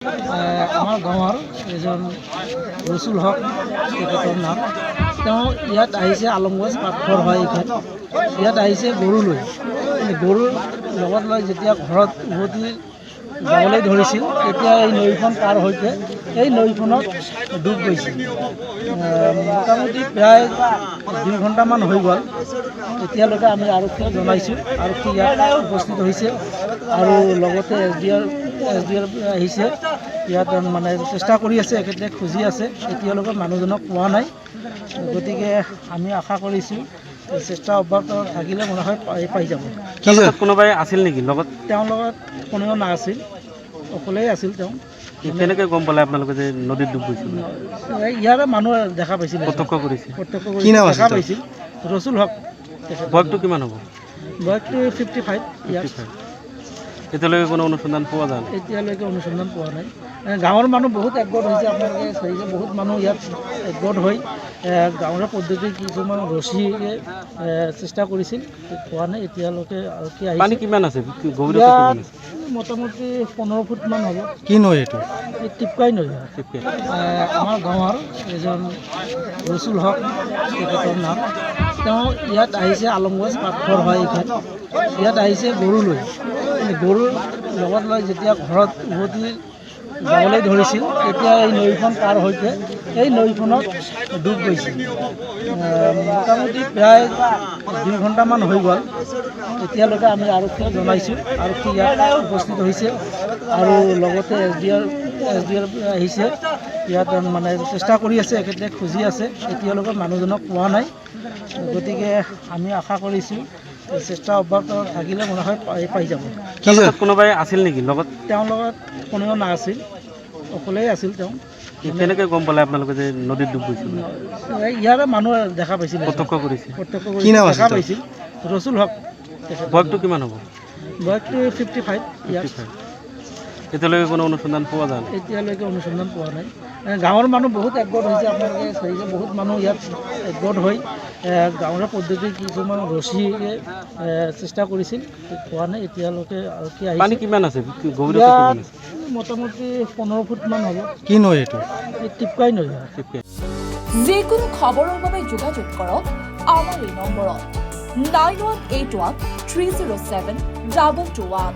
আমাৰ গাঁৱৰ এজন ৰচুল হক তেখেতৰ নাম। তেওঁ ইয়াত আহিছে আলমগঞ্জ পাকঘৰ হয় এইখন। ইয়াত আহিছে গৰু লৈ। গৰুৰ লগত লৈ যেতিয়া ঘৰত উভতি যাবলৈ ধৰিছিল তেতিয়া এই নৈখন পাৰ হৈছে এই নৈখনত ডুব গৈছিল। মোটামুটি প্ৰায় 2 ঘণ্টামান হৈ গ'ল। এতিয়ালৈকে আমি আৰক্ষীক জনাইছোঁ, আৰক্ষী ইয়াত উপস্থিত হৈছে আৰু লগতে এছ ডি আৰ আহিছে। ইয়াত মানে চেষ্টা কৰি আছে, এখেতে খুজি আছে, এতিয়ালৈকে মানুহজনক পোৱা নাই। গতিকে আমি আশা কৰিছোঁ চেষ্টা অব্যাহত থাকিলে মনে হয় পাই যাব। কোনোবাই আছিল নেকি লগত? তেওঁৰ লগত কোনেও নাছিল, অকলেই আছিল তেওঁ। কেনেকৈ গম পালে আপোনালোকে যে নদীত ডুব গৈছিল? ইয়াৰে মানুহ দেখা পাইছিল, প্ৰত্যক্ষ কৰিছিল। দেখা পাইছিল। ৰচুল হক। বয়সটো কিমান হ'ব? বয়সটো 55 ইয়াৰ। এতিয়ালৈকে কোনো অনুসন্ধান পোৱা যায়? এতিয়ালৈকে অনুসন্ধান পোৱা নাই। গাঁৱৰ মানুহ বহুত একগোট হৈছে, আপোনালোকে চাইছে, বহুত মানুহ ইয়াত একগোট হৈ গাঁৱৰ পদ্ধতিৰ কিছুমান ৰছীৰে চেষ্টা কৰিছিল, পোৱা নাই। এতিয়ালৈকে আৰক্ষী আহিছে। পানী কিমান আছে? মোটামুটি 15 ফুটমান হ'ব। কি নৈ এইটো? এই টিপকাই নৈ। আমাৰ গাঁৱৰ এজন ৰচুল হক তেখেতৰ নাম। তেওঁ ইয়াত আহিছে আলমগঞ্জ পাকঘৰ হয় এইখন। ইয়াত আহিছে গৰু লৈ। গৰুৰ লগত লৈ যেতিয়া ঘৰত উভতি যাবলৈ ধৰিছিল তেতিয়া এই নৈখন পাৰ হৈছে এই নৈখনত ডুব গৈছিল। মোটামুটি প্ৰায় 2 ঘণ্টামান হৈ গ'ল। এতিয়ালৈকে আমি আৰক্ষীক জনাইছোঁ, আৰক্ষী ইয়াত উপস্থিত হৈছে আৰু লগতে এছ ডি আৰ আহিছে। ইয়াত মানে চেষ্টা কৰি আছে, এখেতে খুজি আছে, এতিয়ালৈকে মানুহজনক পোৱা নাই। গতিকে আমি আশা কৰিছোঁ চেষ্টা অব্যাহত থাকিলে মনে হয় পাই যাব। কোনোবাই আছিল নেকি লগত? তেওঁৰ লগত কোনেও নাছিল, অকলেই আছিল তেওঁ। কেনেকৈ গম পালে আপোনালোকে যে নদীত ডুব গৈছিল? ইয়াৰে মানুহ দেখা পাইছিল, প্ৰত্যক্ষ কৰিছিল। দেখা পাইছিল। ৰচুল হক। বয়সটো কিমান হ'ব? বয়সটো 55 ইয়াৰ। এতিয়ালৈকে কোনো অনুসন্ধান পোৱা যায়? এতিয়ালৈকে অনুসন্ধান পোৱা নাই। গাঁৱৰ মানুহ বহুত একগোট হৈছে, আপোনালোকে চাইছে, বহুত মানুহ ইয়াত একগোট হৈ গাঁৱৰ পদ্ধতিৰ কিছুমান ৰছীৰে চেষ্টা কৰিছিল, পোৱা নাই। এতিয়ালৈকে আৰক্ষী আহিছে। পানী কিমান আছে? মোটামুটি 15 ফুটমান হ'ব। কি নৈ এইটো? এই টিপকাই নৈ। যিকোনো খবৰৰ বাবে যোগাযোগ কৰক আমাৰ এই নম্বৰত 9181 307 2221।